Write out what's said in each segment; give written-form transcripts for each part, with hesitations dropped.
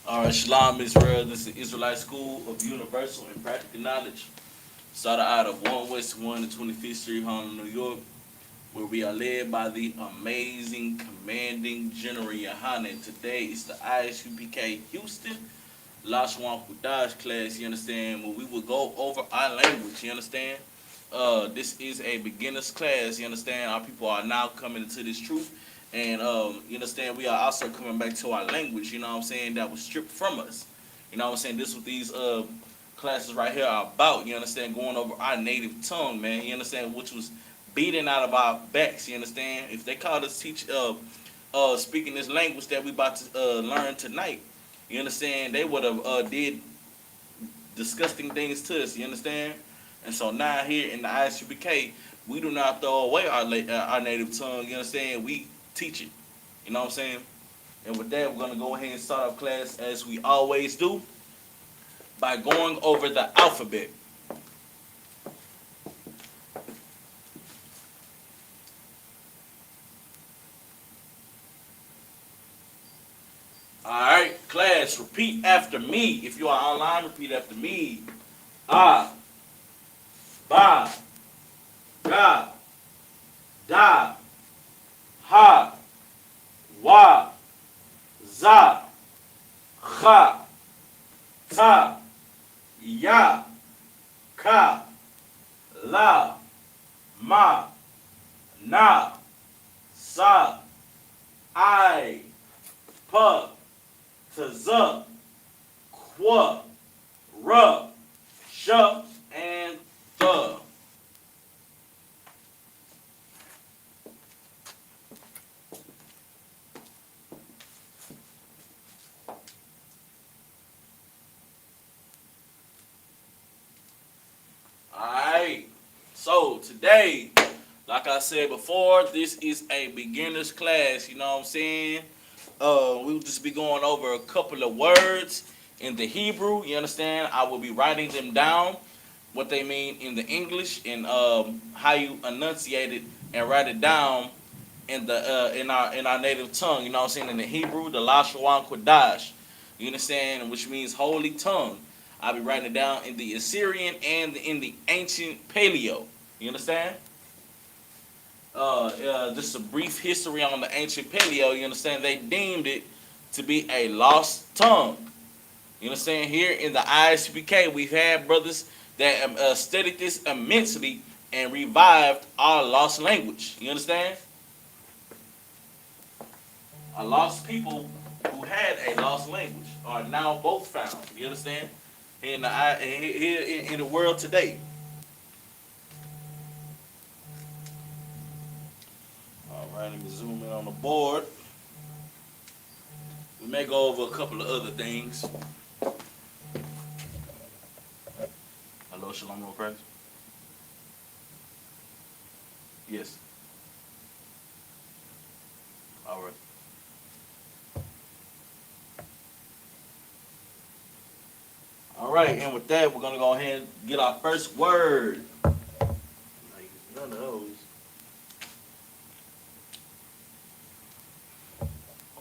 All right, Shalom, Israel. This is the Israelite School of Universal and Practical Knowledge. Started out of 1 West 1 and 25th Street, Harlem, New York, where we are led by the amazing commanding General YAHANNA. And today is the I.S.U.P.K. Houston Lashawan Qadash class, you understand, where we will go over our language, you understand? This is a beginner's class, you understand? Our people are now coming into this truth. And you understand, we are also coming back to our language, you know what I'm saying, that was stripped from us. You know what I'm saying? This is what these classes right here are about, you understand, going over our native tongue, man, you understand, which was beaten out of our backs, you understand? If they called us speaking this language that we about to learn tonight, you understand, they would have did disgusting things to us, you understand? And so now here in the I.S.U.P.K, we do not throw away our native tongue, you understand? We teach it, you know what I'm saying? And with that, we're going to go ahead and start our class as we always do by going over the alphabet. Alright, class, repeat after me. If you are online, repeat after me. Ah, ba, ga, da, ha, wa, za, cha, ta, ya, ka, la, ma, na, sa, I, p, z, qu, r, sh, and th. Alright, so today, like I said before, this is a beginner's class, you know what I'm saying? We'll just be going over a couple of words in the Hebrew, you understand? I will be writing them down, what they mean in the English, and how you enunciate it and write it down in our native tongue, you know what I'm saying? In the Hebrew, the Lashawan Qadash, you understand? Which means holy tongue. I'll be writing it down in the Assyrian and in the ancient Paleo. You understand? Just a brief history on the ancient Paleo. You understand? They deemed it to be a lost tongue. You understand? Here in the I.S.U.P.K, we've had brothers that studied this immensely and revived our lost language. You understand? Our lost people who had a lost language are now both found. You understand? Here in the world today. All right, let me zoom in on the board. We may go over a couple of other things. Hello, Shalom, real Christ. Yes. All right. All right, and with that, we're gonna go ahead and get our first word. None of those.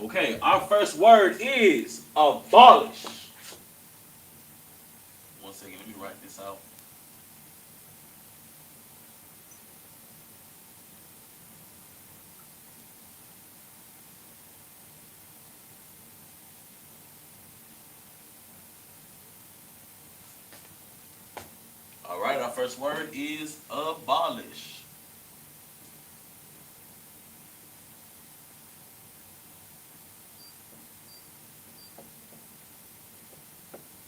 Okay, our first word is abolish. One second, let me write this out. All right, our first word is abolish.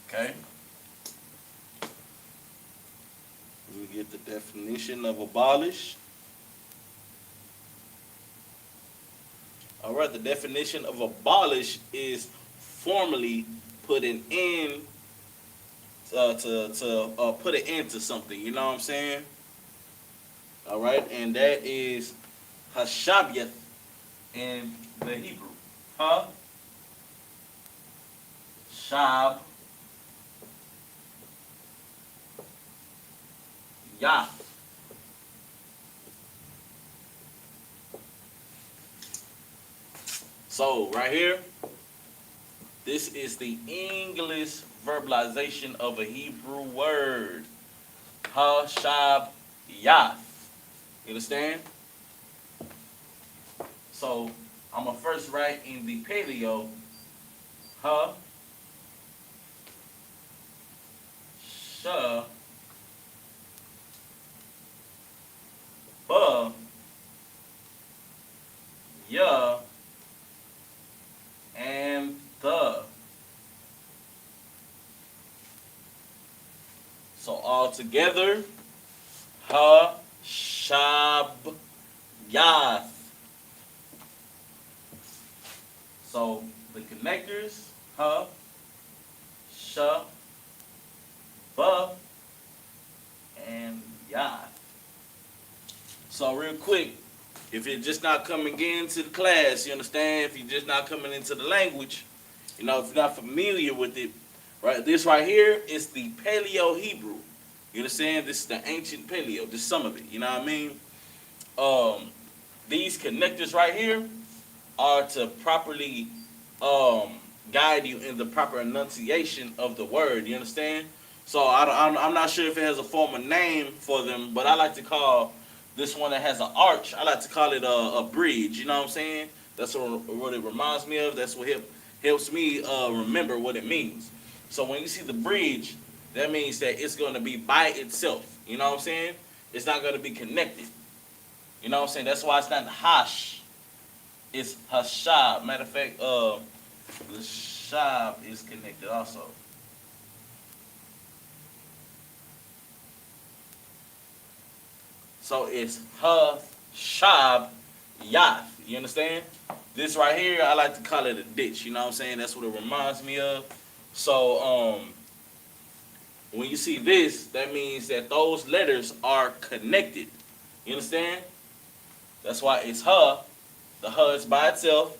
Okay. We get the definition of abolish. All right, the definition of abolish is formally put an end to put an end to something. You know what I'm saying? All right, and that is hashabyeth in the Hebrew. Ha, shab, yah. So right here, This is the English verbalization of a Hebrew word. Ha-shab-yath. You understand? So I'm going to first write in the paleo. Ha. Sha. Ba. Ya. And the. So all together, ha shab yath. So the connectors, ha, sha, ba, and yath. So real quick, if you're just not coming into the class, you understand? If you're just not coming into the language, if you're not familiar with it, right? This right here is the Paleo Hebrew. You understand? This is the ancient Paleo. Just some of it. You know what I mean? These connectors right here are to properly guide you in the proper enunciation of the word. You understand? So I'm not sure if it has a formal name for them, but I like to call this one that has an arch, I like to call it a bridge. You know what I'm saying? That's what it reminds me of. That's what helps me remember what it means. So when you see the bridge, that means that it's going to be by itself. You know what I'm saying? It's not going to be connected. You know what I'm saying? That's why it's not hash. It's hashab. Matter of fact, the shab is connected also. So it's ha-shab yath. You understand? This right here, I like to call it a ditch. You know what I'm saying? That's what it reminds me of. So when you see this, that means that those letters are connected. You understand? That's why it's ha. The ha is by itself.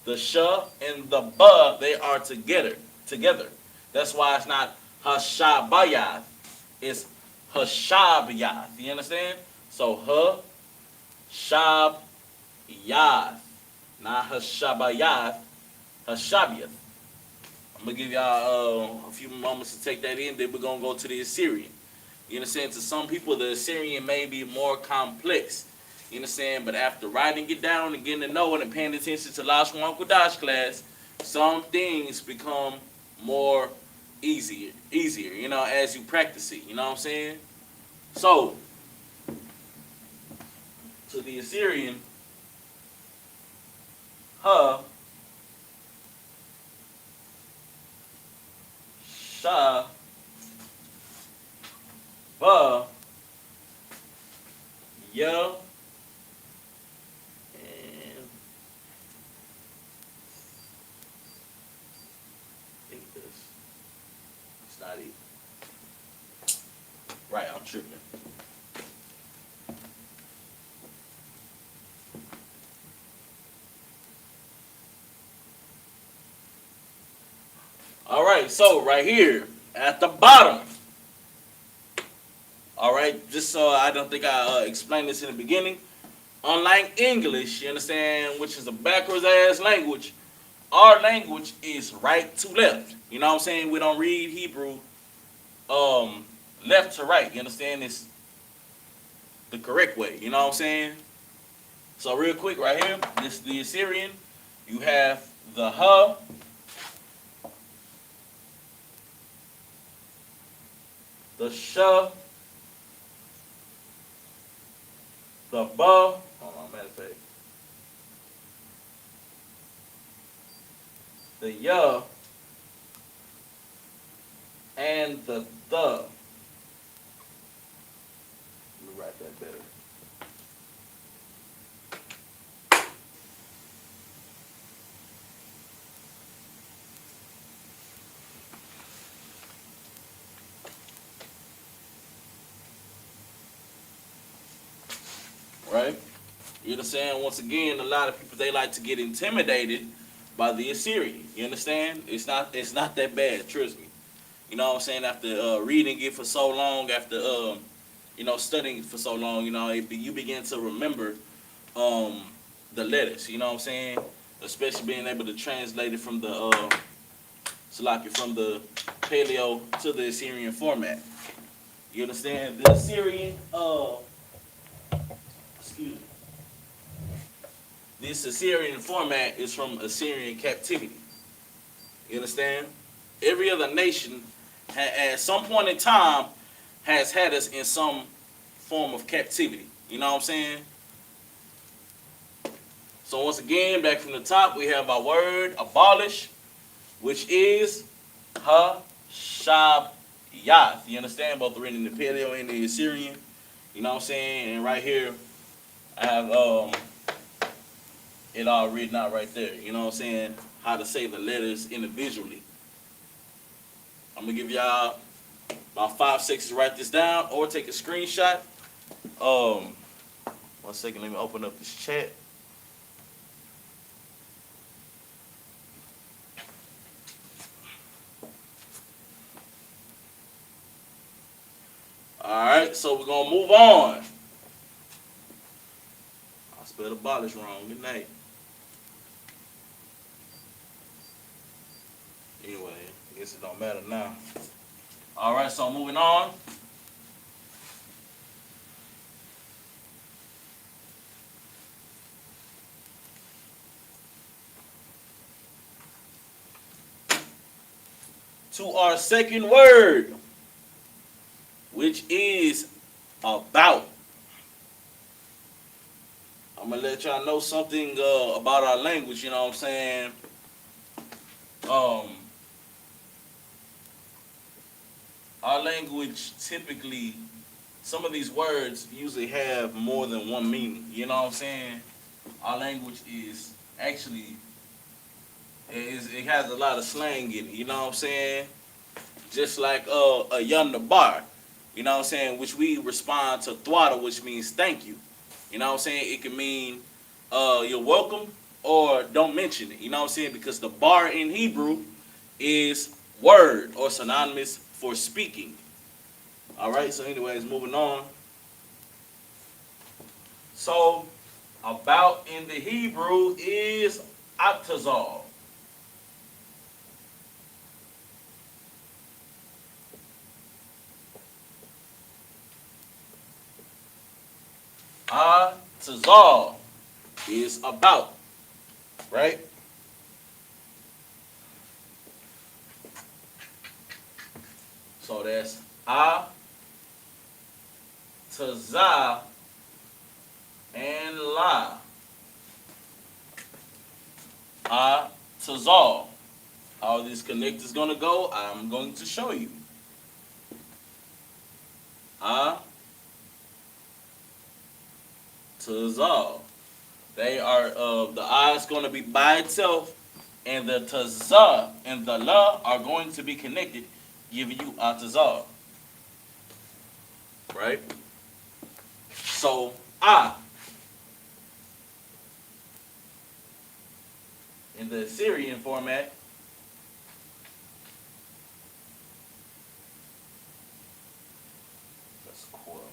The sha and the ba, they are together. That's why it's not hashabayath. It's hashabayath. You understand? So ha, shab, yath. Not hashabayath, hashabiyath. I'm going to give y'all a few moments to take that in. Then we're going to go to the Assyrian. You understand? To some people, the Assyrian may be more complex. You understand? But after writing it down and getting to know it and paying attention to Lashawan Qadash class, some things become more easier, you know, as you practice it. You know what I'm saying? So, to the Assyrian, ha, sha, ba, ya, and I think it's not it. Right, I'm tripping. All right, so right here at the bottom. All right, just so I don't think I explained this in the beginning. Unlike English, you understand, which is a backwards ass language, our language is right to left. You know what I'm saying? We don't read Hebrew left to right. You understand? It's the correct way. You know what I'm saying? So real quick, right here, this is the Assyrian. You have the ha, the sha, the ba. Hold on, matter of fact. The ya, and the the. Let me write that better. Right? You understand? Once again, a lot of people, they like to get intimidated by the Assyrian. You understand? It's not that bad, trust me. You know what I'm saying? After reading it for so long, after studying it for so long, you begin to remember the letters. You know what I'm saying? Especially being able to translate it from the from the Paleo to the Assyrian format. You understand? The Assyrian, excuse me. This Assyrian format is from Assyrian captivity. You understand? Every other nation, at some point in time, has had us in some form of captivity. You know what I'm saying? So once again, back from the top, we have our word, abolish, which is ha-shab-yath. You understand? Both written in the Paleo and the Assyrian. You know what I'm saying? And right here, I have it all written out right there. You know what I'm saying? How to say the letters individually. I'm going to give y'all about 5 seconds to write this down or take a screenshot. 1 second, let me open up this chat. Alright, so we're going to move on. I spelled abolish wrong. Good night. Anyway, I guess it don't matter now. Alright, so moving on. To our second word, which is about. I'm going to let y'all know something about our language, you know what I'm saying? Our language typically, some of these words usually have more than one meaning, you know what I'm saying? Our language is actually, it has a lot of slang in it, you know what I'm saying? Just like a yonder bar, you know what I'm saying? Which we respond to thwada, which means thank you. You know what I'm saying? It can mean you're welcome or don't mention it. You know what I'm saying? Because the bar in Hebrew is word or synonymous for speaking. All right, so anyways, moving on. So, about in the Hebrew is atazal. Atazal is about, right? So that's tazah and la. Tazal. How this connect is going to go, I'm going to show you. Tazal. They are, the is going to be by itself, and the tazah and the la are going to be connected, giving you atazal. Right? So, in the Assyrian format, that's cool.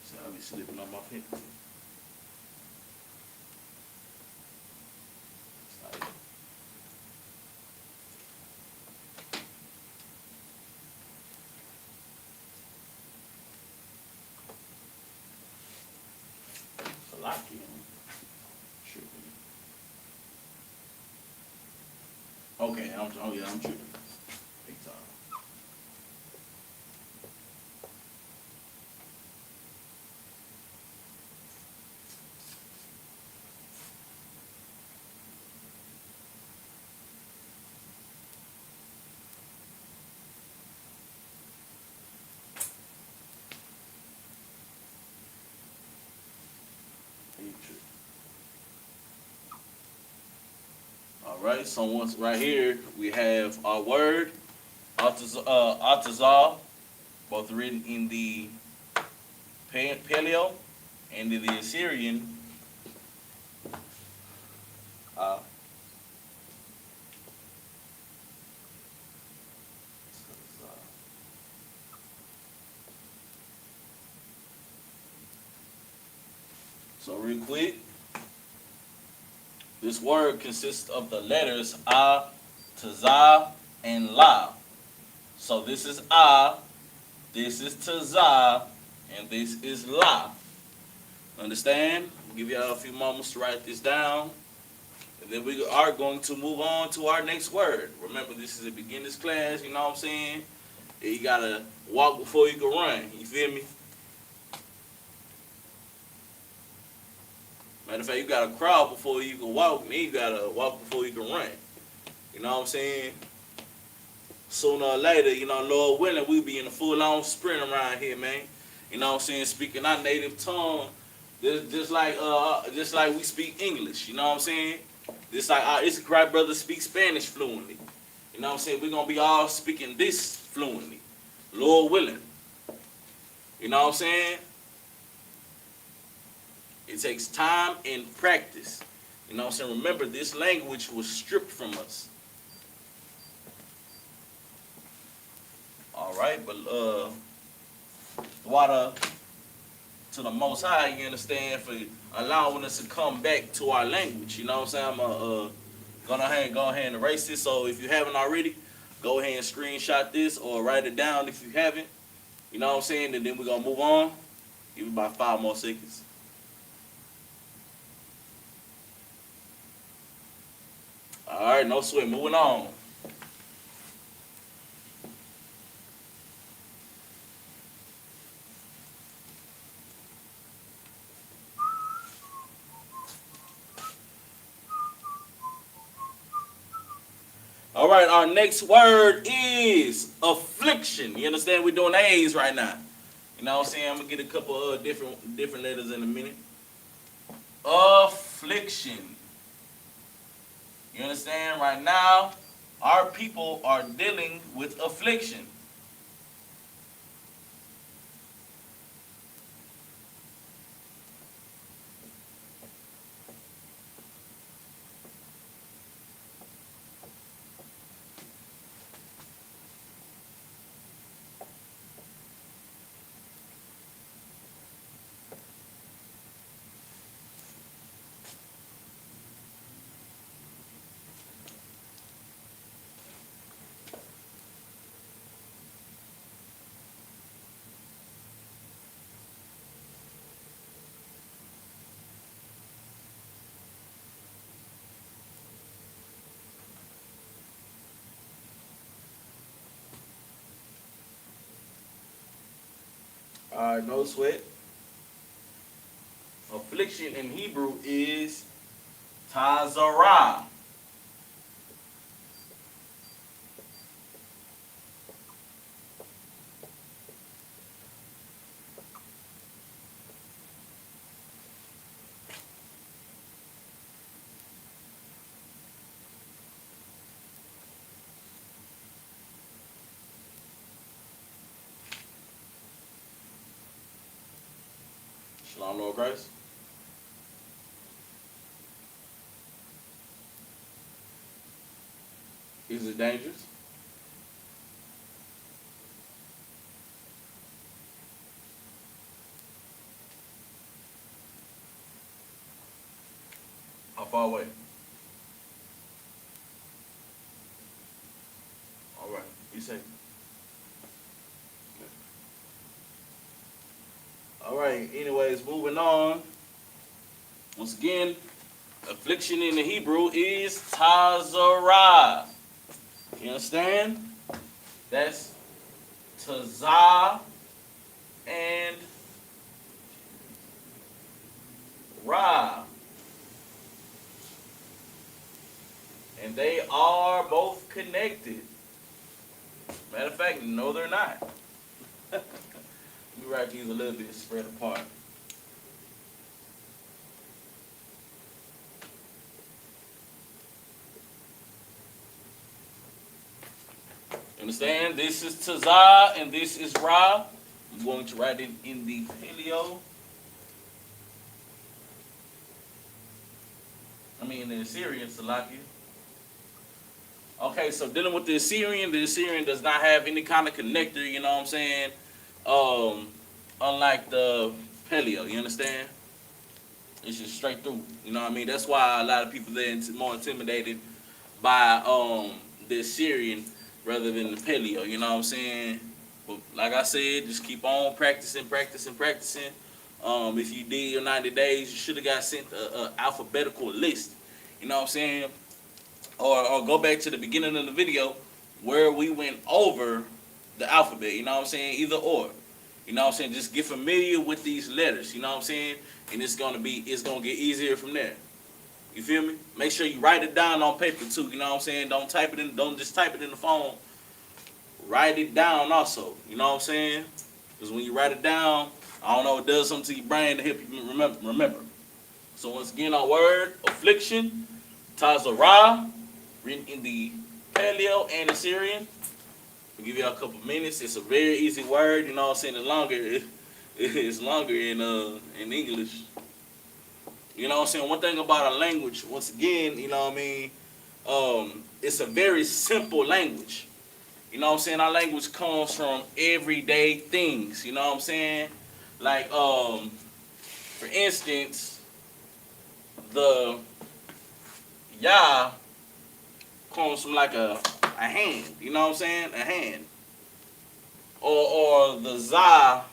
So I'll be slipping on my pen. Okay, I'm tripping. Big time. All right, so once right here we have our word, atazal, both written in the Paleo and in the Assyrian. So real quick, this word consists of the letters A, Tza, and La. So this is A, this is Tza, and this is La. Understand? I'll give y'all a few moments to write this down. And then we are going to move on to our next word. Remember, this is a beginner's class, you know what I'm saying? You gotta walk before you can run. You feel me? Matter of fact, you gotta crawl before you can walk. Then you gotta walk before you can run. You know what I'm saying? Sooner or later, you know, Lord willing, we'll be in a full-on sprint around here, man. You know what I'm saying? Speaking our native tongue, just like we speak English. You know what I'm saying? Just like our Isupk brothers speak Spanish fluently. You know what I'm saying? We're gonna be all speaking this fluently, Lord willing. You know what I'm saying? It takes time and practice. You know what I'm saying? Remember, this language was stripped from us. All right, but water to the Most High, you understand, for allowing us to come back to our language. You know what I'm saying? I'm go ahead and erase this. So if you haven't already, go ahead and screenshot this or write it down if you haven't. You know what I'm saying? And then we're gonna move on. Give it about 5 more seconds. All right, no sweat. Moving on. All right, our next word is affliction. You understand? We're doing A's right now. You know what I'm saying? I'm gonna get a couple of different letters in a minute. Affliction. You understand? Right now, our people are dealing with affliction. All right, no sweat. Affliction in Hebrew is tazarah. Shalom, Lord Christ. Is it dangerous? How far away? All right, you say. All right, anyways, moving on. Once again, affliction in the Hebrew is tazarah. You understand? That's tazah and ra. And they are both connected. Matter of fact, no, they're not. Let me write these a little bit spread apart. Understand? This is Tazah and this is Ra. I'm going to write it in the Paleo. In the Assyrian, Salakia. Okay, so dealing with the Assyrian does not have any kind of connector, you know what I'm saying? Unlike the Paleo, you understand? It's just straight through. You know what I mean? That's why a lot of people they're more intimidated by the Assyrian rather than the Paleo. You know what I'm saying? But like I said, just keep on practicing, practicing, practicing. If you did your 90 days, you should have got sent a alphabetical list. You know what I'm saying? Or go back to the beginning of the video where we went over the alphabet. You know what I'm saying? Either or. You know what I'm saying? Just get familiar with these letters. You know what I'm saying? And it's gonna get easier from there. You feel me? Make sure you write it down on paper too. You know what I'm saying? Don't just type it in the phone. Write it down also. You know what I'm saying? Because when you write it down, I don't know, it does something to your brain to help you remember. So once again, our word, affliction, Tazarah, written in the Paleo and Assyrian. We'll give you a couple minutes. It's a very easy word. You know what I'm saying? It's longer in English. You know what I'm saying? One thing about our language, once again, you know what I mean? It's a very simple language. You know what I'm saying? Our language comes from everyday things. You know what I'm saying? Like, for instance, the Yah comes from like a hand. You know what I'm saying? A hand. Or the Zah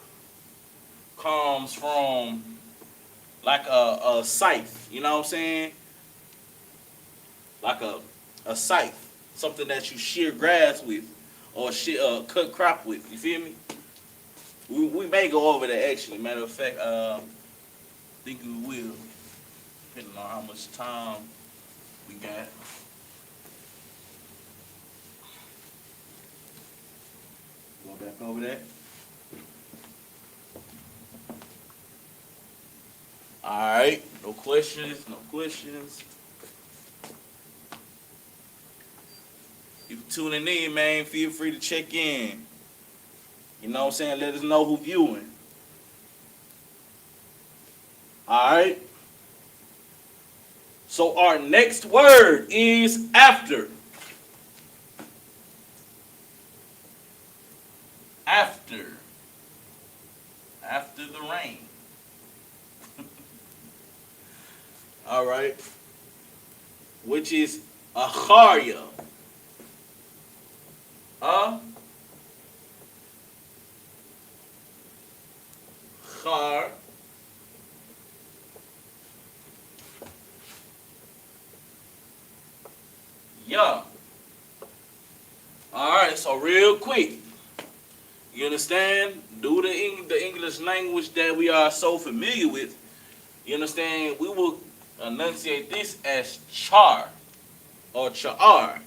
comes from like a scythe. You know what I'm saying? Like a scythe. Something that you shear grass with or cut crop with. You feel me? We may go over that actually. Matter of fact, I think we will. Depending on how much time we got. Go back over that. Alright. No questions. No questions. If you're tuning in, man, feel free to check in. You know what I'm saying? Let us know who viewing. Alright. So our next word is after. After. After the rain. Alright. Which is acharya. Char. Yeah. Alright, so real quick. You understand? Do the English language that we are so familiar with. You understand? We will enunciate this as char or char.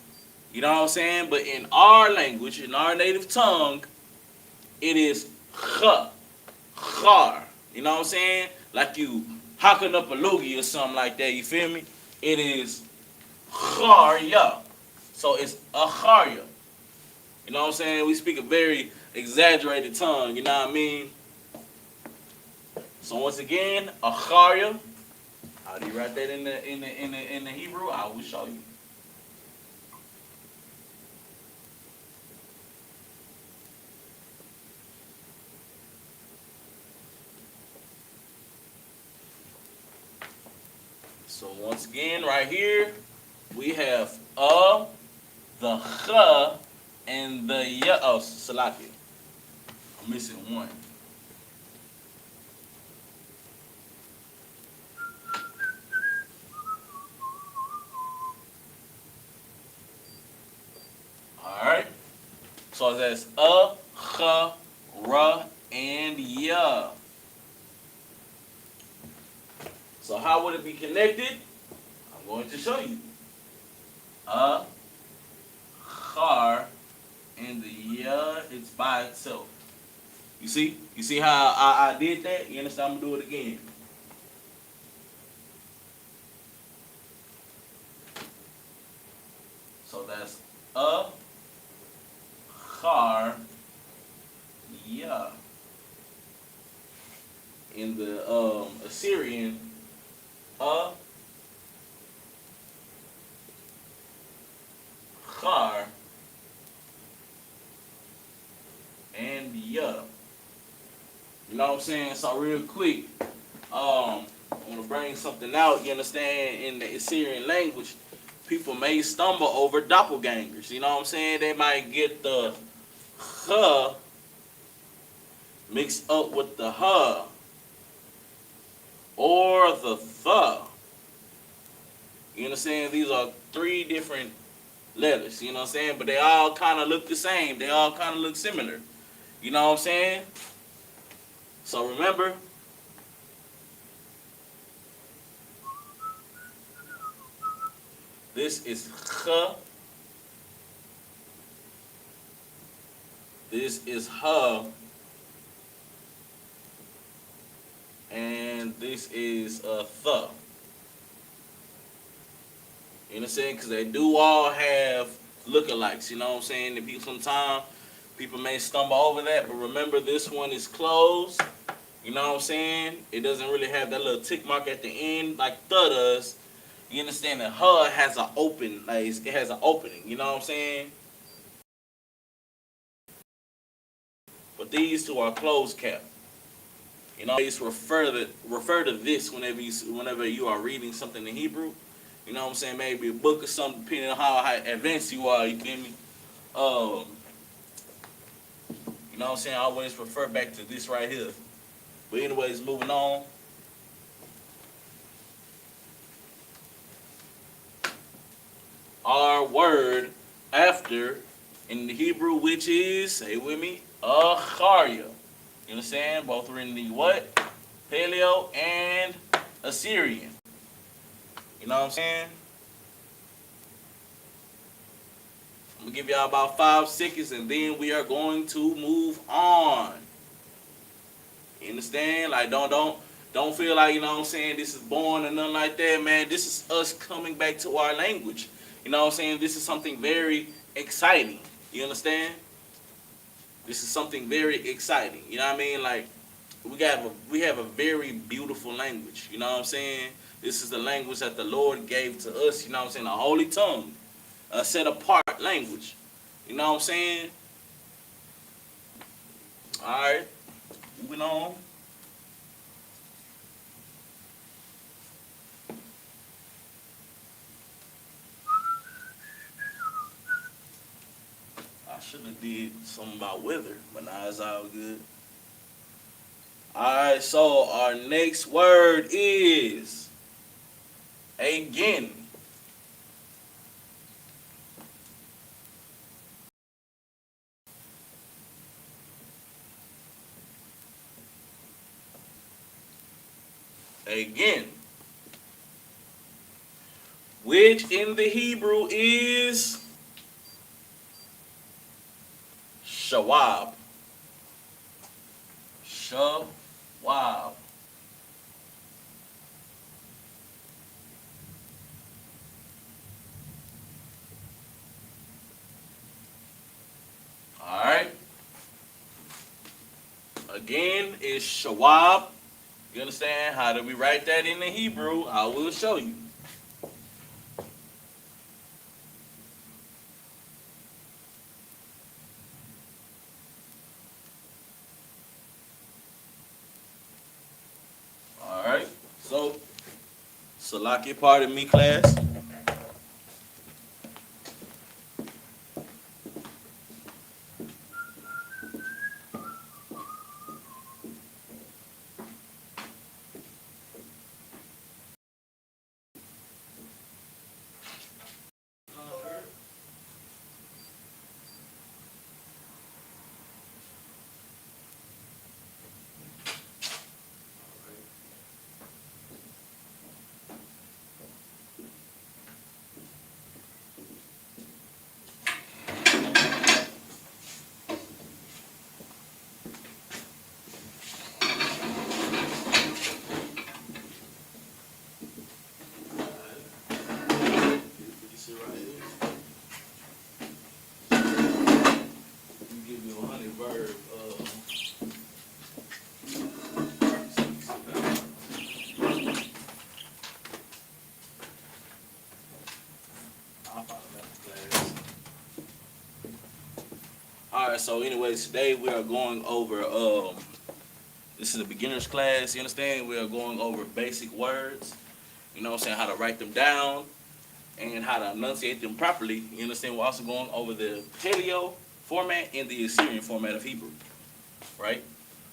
You know what I'm saying? But in our language, in our native tongue, it is char. You know what I'm saying? Like you hocking up a loogie or something like that. You feel me? It is charya. So it's acharya. You know what I'm saying? We speak a very exaggerated tongue. You know what I mean? So once again, acharya. How do you write that in the Hebrew? I will show you. So once again, right here, we have the ch, and the ya. Oh, salaki. I'm missing one. All right. So that's ch, ra, and ya. So how would it be connected? I'm going to show you. Char, and the ya, it's by itself. You see? You see how I did that? You understand? I'm going to do it again. So that's char, ya. In the Assyrian, char, and ya. You know what I'm saying? So real quick, want to bring something out. You understand? In the Assyrian language, people may stumble over doppelgangers. You know what I'm saying? They might get the huh mixed up with the huh or the. You understand? These are three different letters. You know what I'm saying? But they all kind of look the same. They all kind of look similar. You know what I'm saying? So remember, this is huh. This is huh. And this is the. You know what I'm saying? Because they do all have lookalikes. You know what I'm saying? And sometimes people may stumble over that. But remember, this one is closed. You know what I'm saying? It doesn't really have that little tick mark at the end like the does. You understand that her has an open, like it has an opening. You know what I'm saying? But these two are closed cap. You know, always refer to this whenever you are reading something in Hebrew. You know what I'm saying? Maybe a book or something, depending on how advanced you are. You feel me? You know what I'm saying? I always refer back to this right here. But anyways, moving on. Our word after in the Hebrew, which is, say it with me, acharya. You understand? Both are in the what? Paleo and Assyrian. You know what I'm saying? I'm gonna give y'all about 5 seconds and then we are going to move on. You understand? Like don't feel like, you know what I'm saying, this is boring or nothing like that, man. This is us coming back to our language. You know what I'm saying? This is something very exciting. You understand? This is something very exciting. You know what I mean? Like we have a very beautiful language. You know what I'm saying? This is the language that the Lord gave to us. You know what I'm saying? A holy tongue, a set apart language. You know what I'm saying? All right, moving on. I should have did something about weather, but now it's all good. All right, so our next word is again. Again, which in the Hebrew is shawab. Shawab. All right. Again is shawab. You understand? How do we write that in the Hebrew? I will show you. All right. So, Salaki, pardon me, class. Give you a honey verb. All right. So, anyways, today we are going over This is a beginner's class, you understand? We are going over basic words, you know what I'm saying, how to write them down, and how to enunciate them properly. You understand? We're also going over the Paleo format and the Assyrian format of Hebrew, right?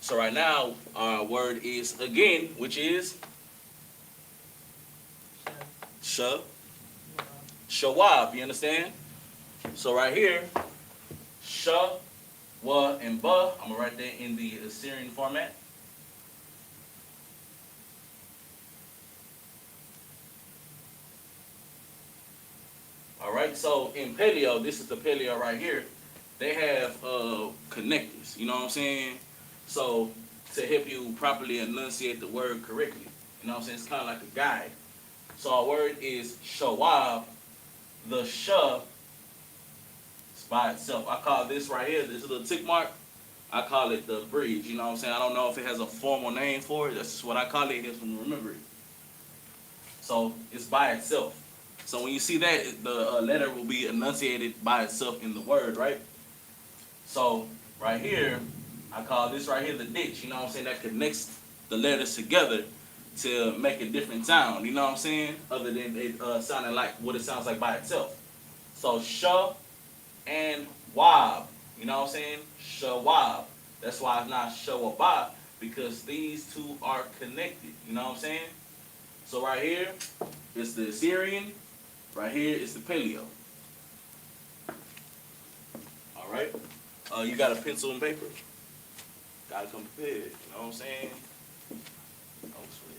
So right now, our word is again, which is shawab, you understand? So right here, sha, wa, and ba, I'm going to write that in the Assyrian format. All right, so in Paleo, this is the Paleo right here. They have connectors, you know what I'm saying? So to help you properly enunciate the word correctly, you know what I'm saying? It's kind of like a guide. So our word is shawab. The sha is by itself. I call this right here, this little tick mark, I call it the bridge, you know what I'm saying? I don't know if it has a formal name for it. That's just what I call it. It helps me remember it. So it's by itself. So when you see that, the letter will be enunciated by itself in the word, right? So right here, I call this right here the ditch, you know what I'm saying? That connects the letters together to make a different sound, you know what I'm saying? Other than it sounding like what it sounds like by itself. So sha and wab, you know what I'm saying? Shawab. That's why it's not shawabah, because these two are connected, you know what I'm saying? So right here, it's the Assyrian. Right here is the Paleo. All right. You got a pencil and paper. Gotta come prepared. You know what I'm saying? Oh, sweet.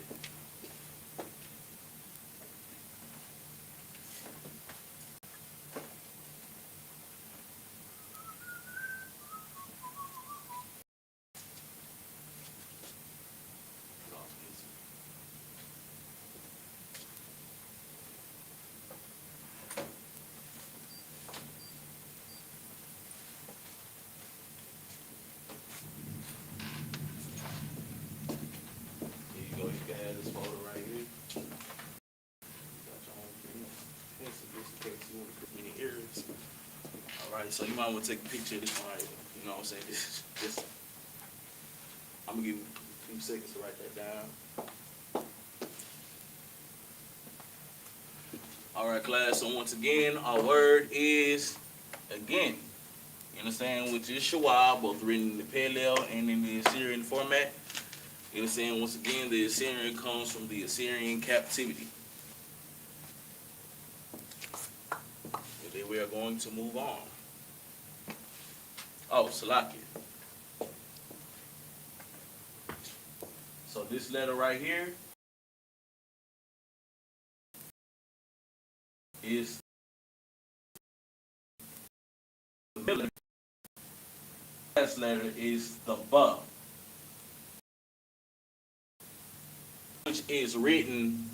Here you go. You can have this photo right here. Got your own pencil just in case you want to put many areas. All right. So you might want to take a picture of this one right here. You know what I'm saying? This. I'm gonna give you a few seconds to write that down. All right, class. So once again, our word is again. You understand? Which is shawab, both written in the Paleo and in the Assyrian format. You understand? Once again, the Assyrian comes from the Assyrian captivity. And then we are going to move on. Oh, Salakia. So this letter right here is the middle. The last letter is the ba, which is written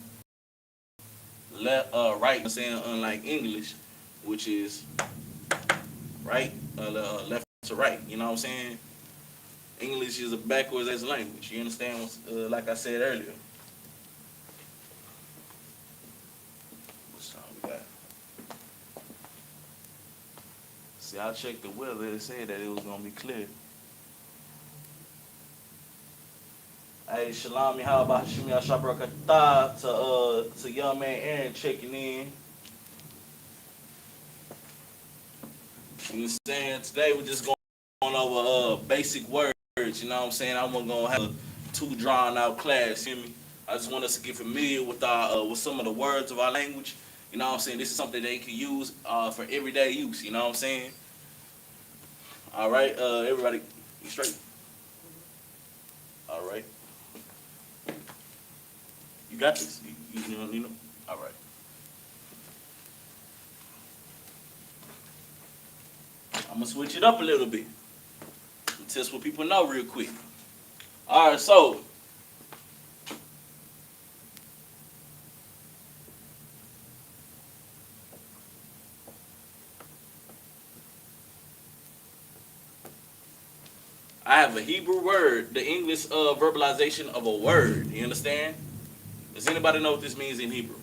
right, I'm saying, unlike English, which is right, left to right. You know what I'm saying? English is a backwards as language. You understand? Like I said earlier. What's time we got? See, I checked the weather. It said that it was gonna be clear. Hey, Shalom, how about Shumi to young man Aaron checking in. You understand? Today we're just going over basic words. You know what I'm saying? I'm gonna have a too drawn out class. Hear me? I just want us to get familiar with our with some of the words of our language. You know what I'm saying? This is something they can use for everyday use. You know what I'm saying? All right, everybody, you straight? All right. You got this. You know. All right. I'm gonna switch it up a little bit. Test what people know real quick. All right, so I have a Hebrew word, the English verbalization of a word. You understand? Does anybody know what this means in Hebrew?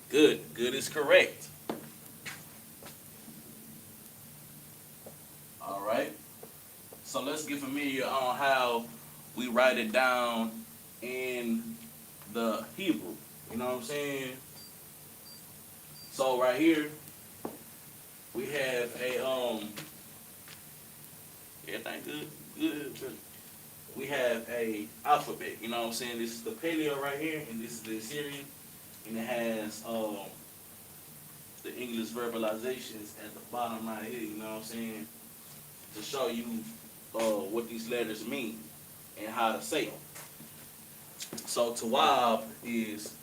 Good. Good is correct. All right. let's get familiar on how we write it down in the Hebrew. You know what I'm saying? So right here we have a everything good. We have a alphabet. You know what I'm saying? This is the Paleo right here, and this is the Assyrian, and it has the English verbalizations at the bottom right here. You know what I'm saying? To show you what these letters mean and how to say them. So Tawab is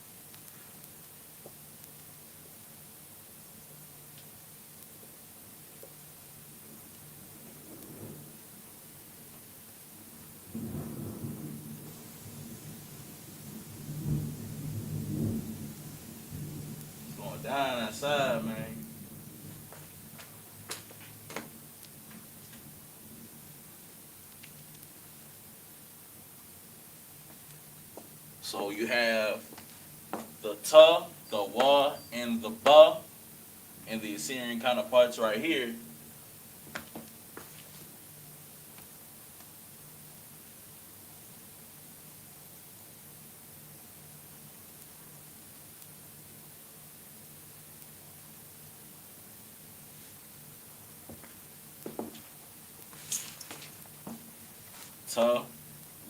going down outside, man. So you have the ta, the wa, and the ba, and the Assyrian counterparts right here. Ta,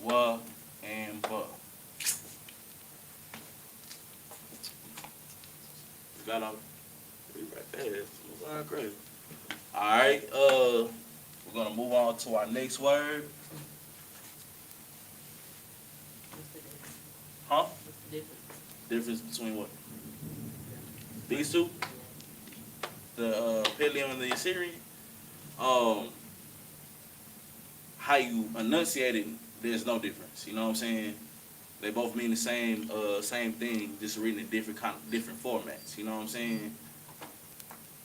wa, and ba. You got all right there. Great. All right. We're gonna move on to our next word. Huh? Difference between what? These two? The Paleo and the Assyrian? How you enunciate it, there's no difference. You know what I'm saying? They both mean the same thing, just written in different formats. You know what I'm saying?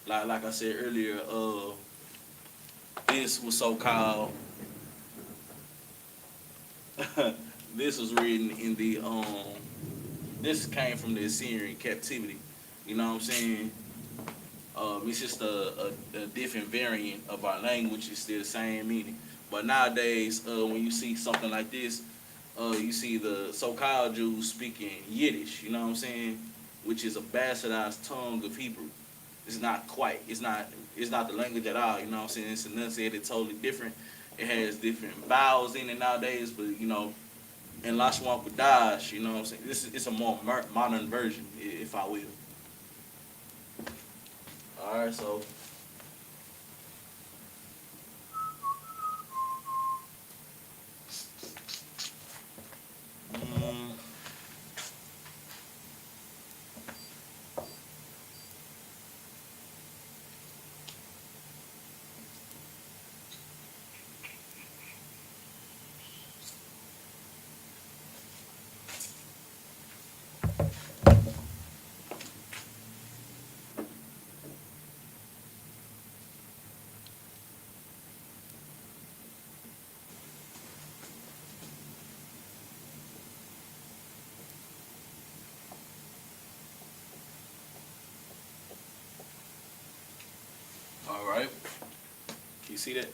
Like I said earlier, this was so called. This was written in the This came from the Assyrian captivity. You know what I'm saying? It's just a different variant of our language. It's still the same meaning. But nowadays, when you see something like this, you see the so-called Jews speaking Yiddish. You know what I'm saying? Which is a bastardized tongue of Hebrew. It's not quite. It's not the language at all. You know what I'm saying? It's enunciated totally different. It has different vowels in it nowadays. But you know, in Lashawan Qadash, you know what I'm saying? It's a more modern version, if I will. All right, so. All right. Can you see that?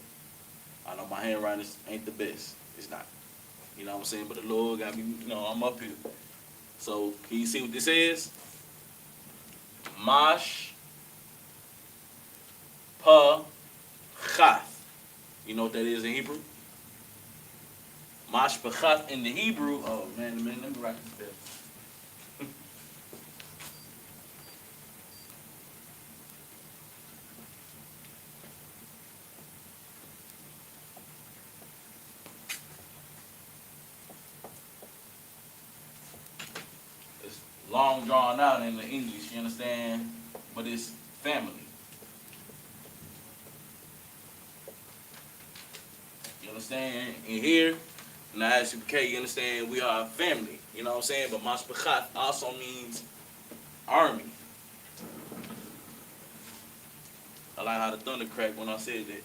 I know my handwriting ain't the best. It's not. You know what I'm saying? But the Lord got me, you know, I'm up here. So, can you see what this is? Mash pa chath. You know what that is in Hebrew? Mash pa chath in the Hebrew. Oh, man, let me write this down. Long drawn out in the English, you understand? But it's family. You understand? In here, in the I.S.U.P.K, you understand? We are a family. You know what I'm saying? But Mashpachat also means army. I like how the thunder cracked when I said that.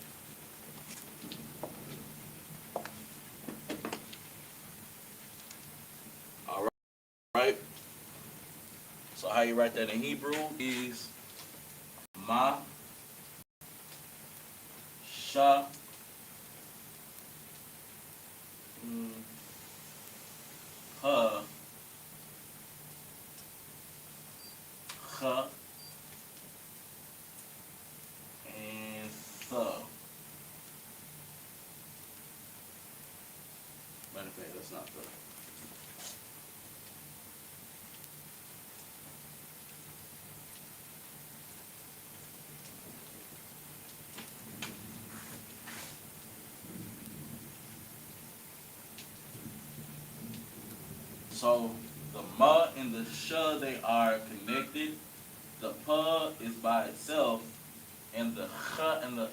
All right. So how you write that in Hebrew is ma sha Huh. Huh. And so. Matter of fact, that's not the. So the ma and the sha, they are connected. The pa is by itself, and the ha and the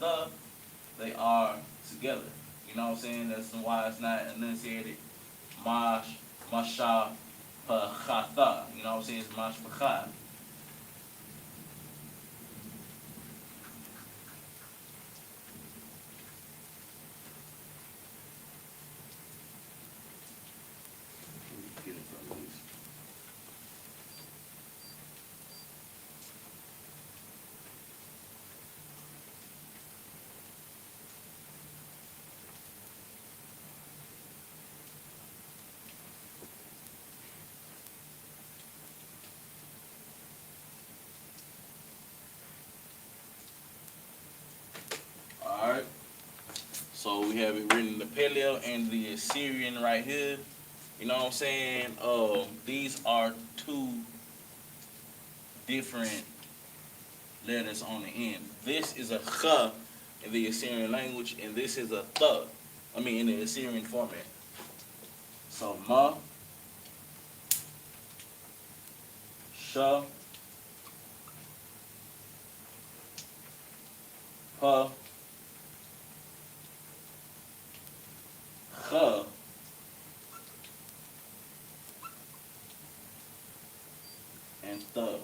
tha, they are together. You know what I'm saying? That's why it's not enunciated mash, masha, pa, cha, tha. You know what I'm saying? It's mash, pa, cha. Get it from these. Alright. So we have it written the Paleo and the Assyrian right here. You know what I'm saying? These are two different letters on the end. This is a ch in the Assyrian language, and this is a th. In the Assyrian format. So ma, sha, pa, cha, and th.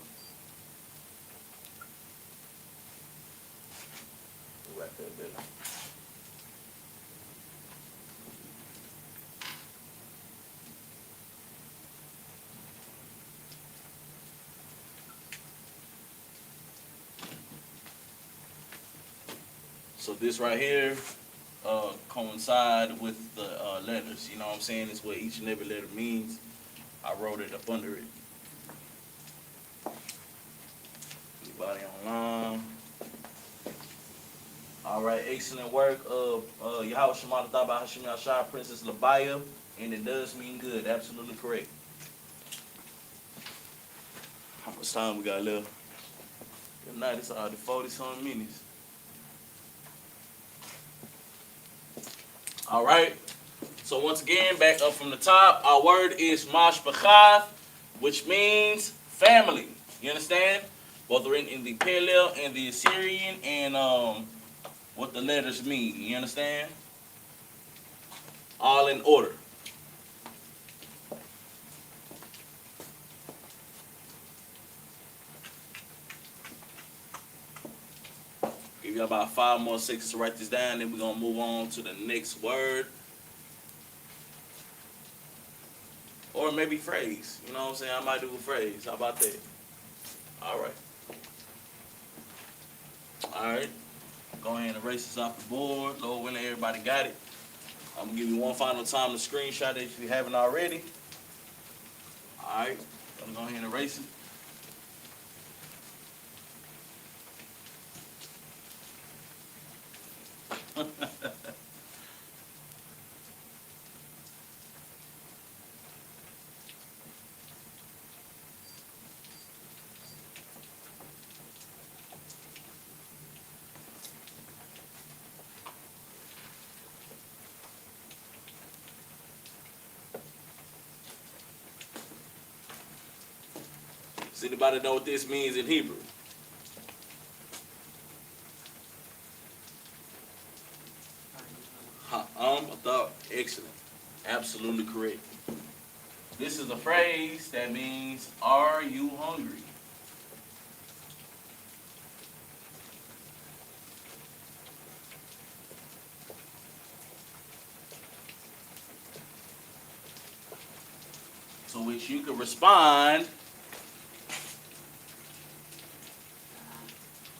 Right there, baby. So this right here coincide with the letters. You know what I'm saying? It's what each and every letter means. I wrote it up under it. Anybody online? All right, excellent work. Yahweh Shema Thaba Hashim Yashai, Princess Labaya, and it does mean good. Absolutely correct. How much time we got left? Good night. It's already 40-something minutes. All right. So once again, back up from the top, our word is mashpachath, which means family. You understand? Both are written in the Paleo and the Assyrian, and what the letters mean. You understand? All in order. Give you about 5 more seconds to write this down, then we're going to move on to the next word. Or maybe phrase. You know what I'm saying? I might do a phrase. How about that? All right. All right. Go ahead and erase this off the board. Lord willing, everybody got it. I'm going to give you one final time to screenshot it if you haven't already. All right. I'm going to go ahead and erase it. Does anybody know what this means in Hebrew? I thought excellent. Absolutely correct. This is a phrase that means, are you hungry? To which you can respond,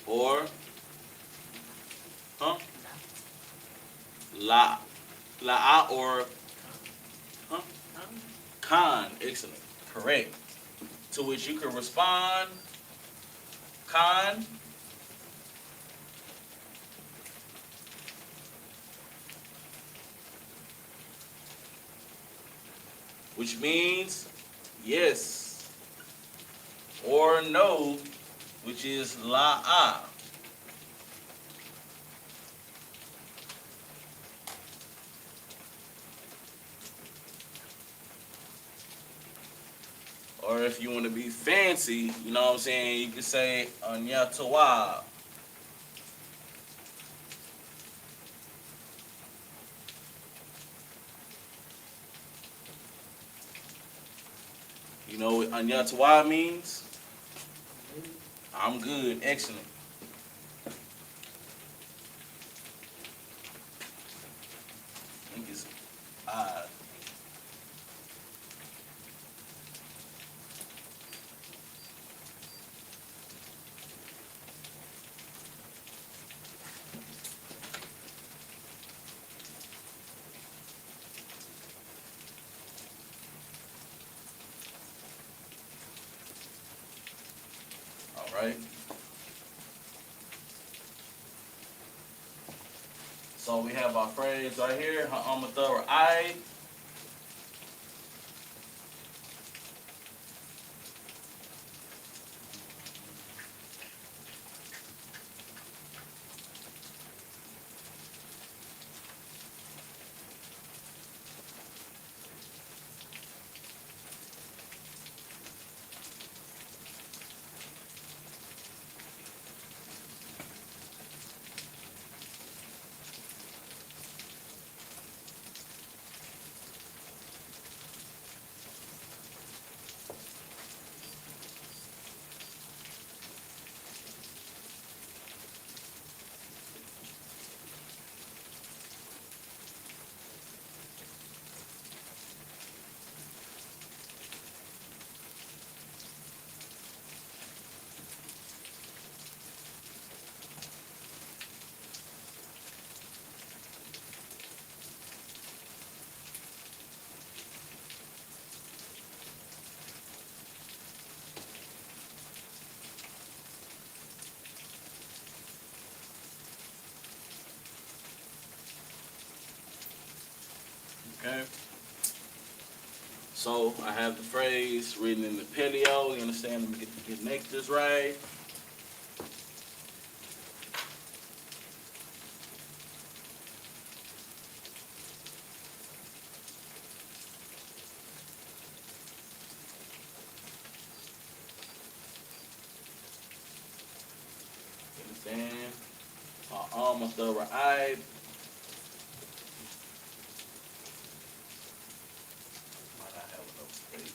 or, la. la'a or huh? Khan. Excellent. Correct. To which you can respond Khan. Which means yes or no, which is la'a. Or if you want to be fancy, you know what I'm saying, you can say anyatawa. You know what anyatawa means? I'm good. Excellent. I think it's odd. All right. So we have our phrase right here. Ha'amathar I. Okay. So I have the phrase written in the paleo. You understand? Let me make this right. You understand? Ha'amathar I. Might not have enough space.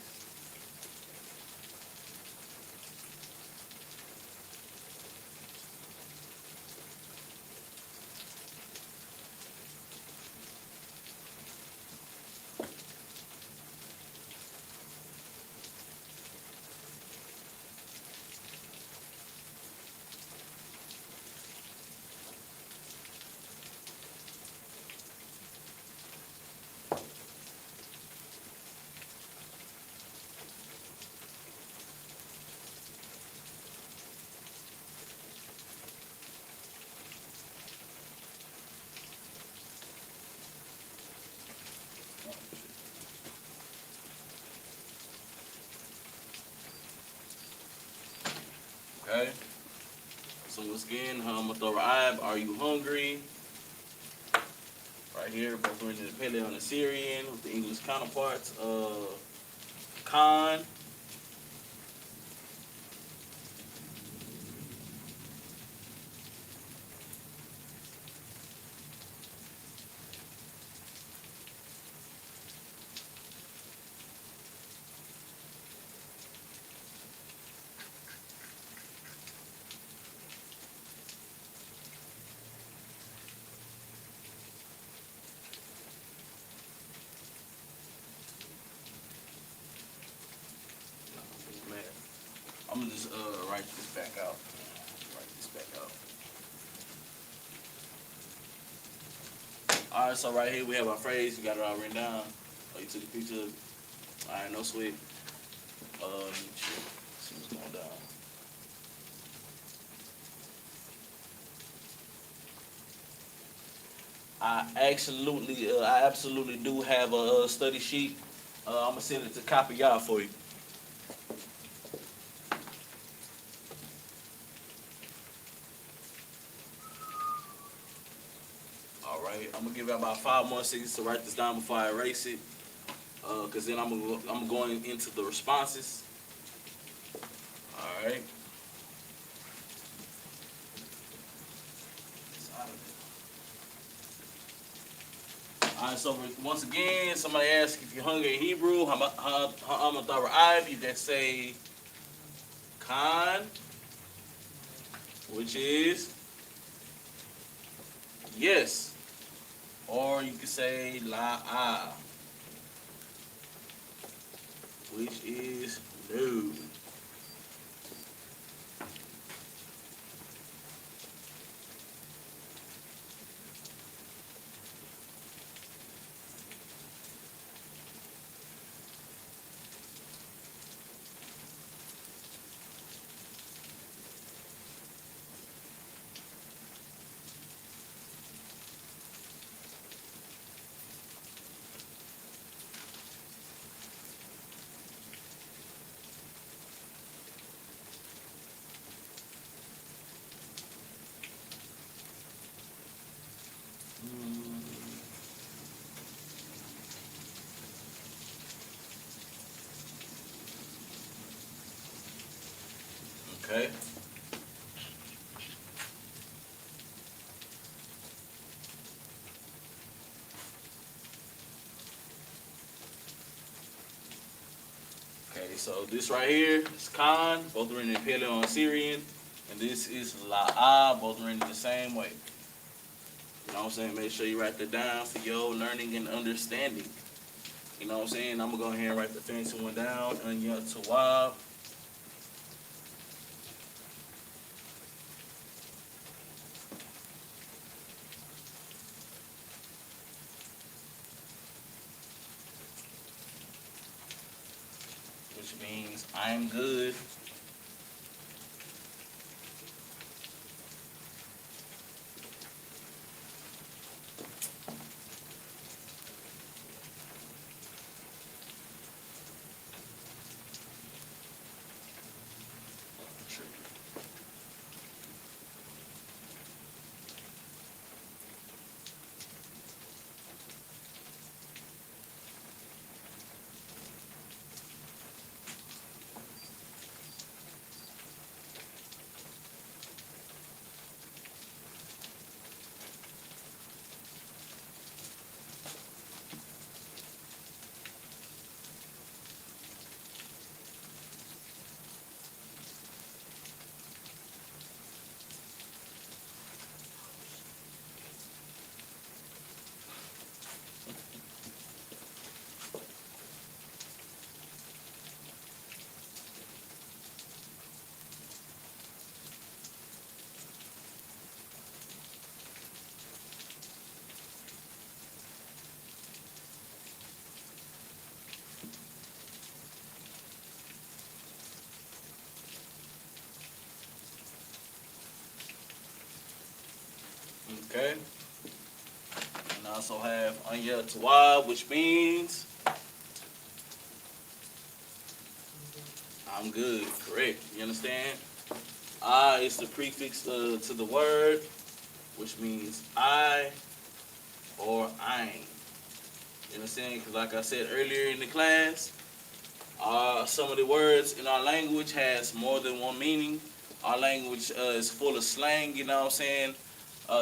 Okay. So once again, Ha'amathar are you hungry? Right here, both written in the Paleo and the Syrian with the English counterparts of Khan. Man, I'm gonna just write this back out. Write this back out. All right, so right here we have our phrase. You got it all written down. Oh, you took a picture of it. All right, no sweat. See what's going down. I absolutely do have a study sheet. I'm gonna send it to copy y'all for you. All right, I'm gonna give you about 5 more seconds to write this down before I erase it. Cause then I'm going into the responses. All right. All right, so once again, somebody asks if you're hungry in Hebrew, Hamathara you can say Khan, which is yes. Or you can say La'a, which is no. Okay. Okay, so this right here is Khan, both written in Paleo and Syrian, and this is La'a, both written the same way. You know what I'm saying? Make sure you write that down for your learning and understanding. You know what I'm saying? I'm gonna go ahead and write the fancy one down. Anya Tawab. Which means I'm good. Okay. And I also have Anya Tawab, which means I'm good. Correct. You understand? I is the prefix to the word, which means I or I'm. You understand? Because like I said earlier in the class, some of the words in our language has more than one meaning. Our language is full of slang, you know what I'm saying?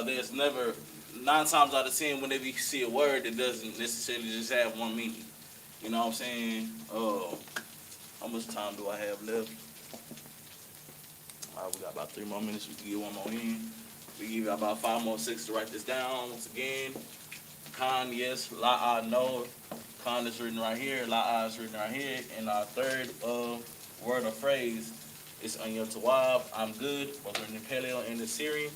There's never, 9 times out of 10, whenever you see a word, it doesn't necessarily just have one meaning. You know what I'm saying? How much time do I have left? All right, we got about 3 more minutes. We can get one more in. We give you about 5 more seconds to write this down. Once again, Khan, yes. La'a, no. Khan is written right here. La'a is written right here. And our third word or phrase is Anya Tawab. I'm good. Both written in Paleo and the Syrian.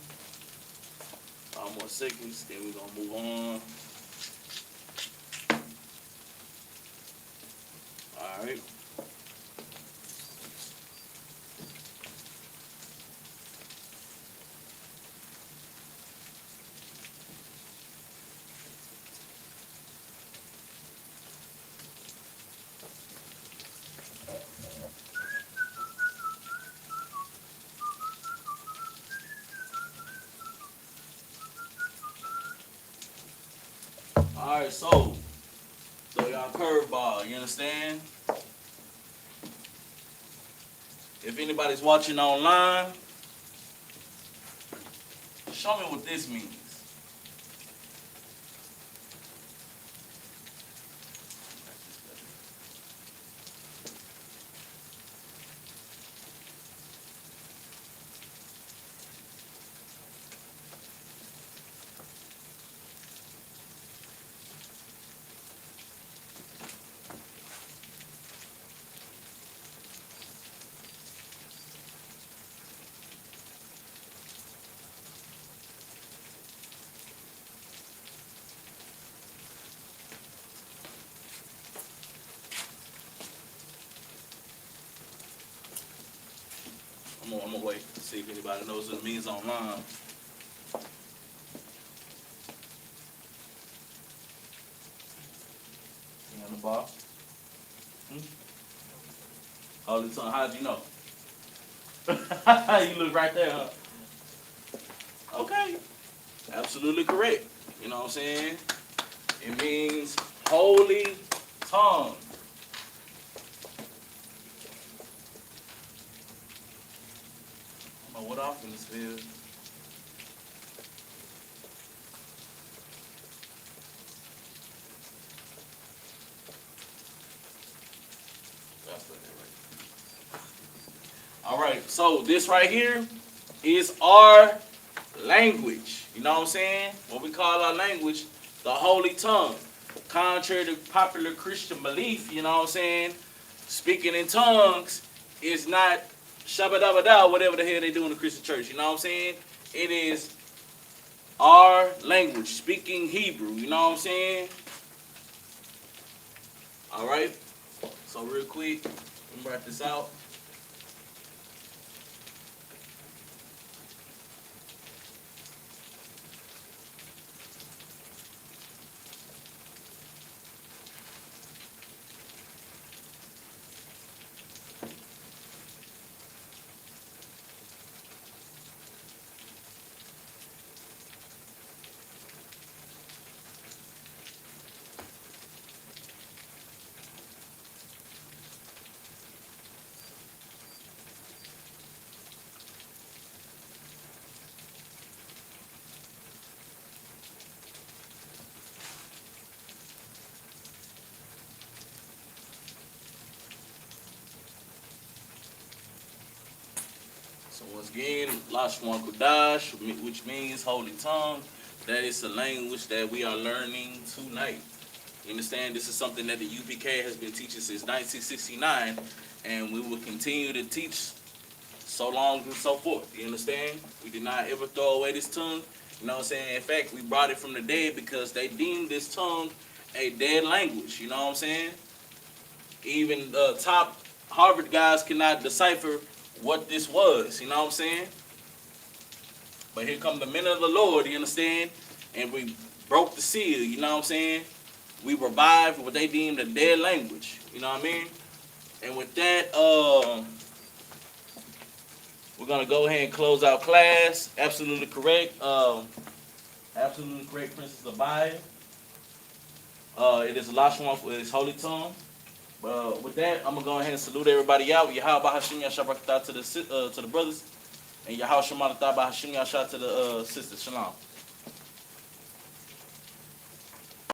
5 more seconds. Then we're going to move on. right. All right, so y'all curveball. You understand? If anybody's watching online, show me what this means. I'm gonna wait to see if anybody knows what it means online. You on the bar? Holy tongue, how'd you know? You look right there, huh? Okay. Absolutely correct. You know what I'm saying? It means holy tongue. I don't know what often this is. That's right. All right, so this right here is our language. You know what I'm saying? What we call our language, the holy tongue. Contrary to popular Christian belief, you know what I'm saying? Speaking in tongues is not shabba-dabba-da, whatever the hell they do in the Christian church. You know what I'm saying? It is our language, speaking Hebrew. You know what I'm saying? All right. So real quick, let me write this out. So once again, Lashawan Qadash, which means holy tongue. That is the language that we are learning tonight. You understand? This is something that the UPK has been teaching since 1969, and we will continue to teach so long and so forth. You understand? We did not ever throw away this tongue. You know what I'm saying? In fact, we brought it from the dead because they deemed this tongue a dead language. You know what I'm saying? Even top Harvard guys cannot decipher what this was. You know what I'm saying? But here come the men of the Lord, you understand? And we broke the seal, you know what I'm saying? We revived what they deemed a dead language. You know what I mean? And with that, we're going to go ahead and close out class. Absolutely correct. Absolutely correct, Princess Abaya. It is Lashawan for his holy tongue. With that, I'm going to go ahead and salute everybody out. Yahweh Hashem Yashabakata to the brothers. And Yahweh Shemata Hashem Yasha to the sisters. Shalom.